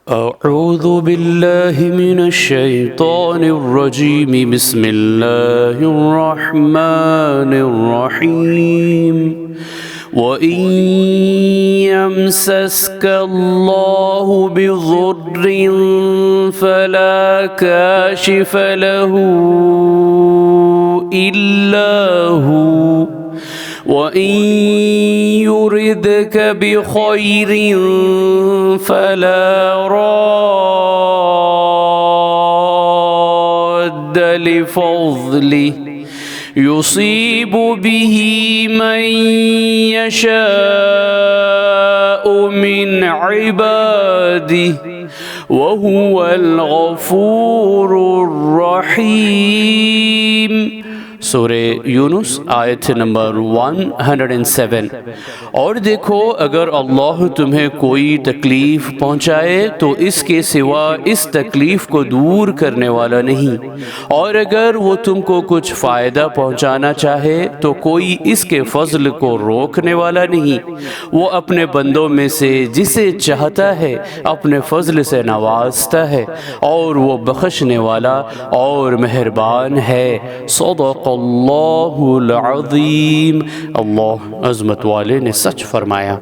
अऊज़ु बिल्लाहि मिनश्शैतानिर्रजीम बिस्मिल्लाहिर्रहमानिर्रहीम वइन यमसस्कल्लाहु बिज़ुर्रिन फला काशिफ लहू इल्ला हू वइन युरिदक बिखैरिन फला राद्द लिफ़ज़लिहि युसीबु बिही मन यशाअ मिन इबादिहि वहुवल गफूरुर रहीम। सूरे यूनुस आयत नंबर 107। और देखो, अगर अल्लाह तुम्हें कोई तकलीफ़ पहुँचाए तो इसके सिवा इस तकलीफ़ को दूर करने वाला नहीं, और अगर वो तुमको कुछ फ़ायदा पहुँचाना चाहे तो कोई इसके फ़ज़ल को रोकने वाला नहीं। वो अपने बंदों में से जिसे चाहता है अपने फ़ज़ल से नवाजता है, और वो बख्शने वाला और मेहरबान है। सदक़ल्लाहुल अज़ीम। अल्लाह अज़मत वाले ने सच फरमाया।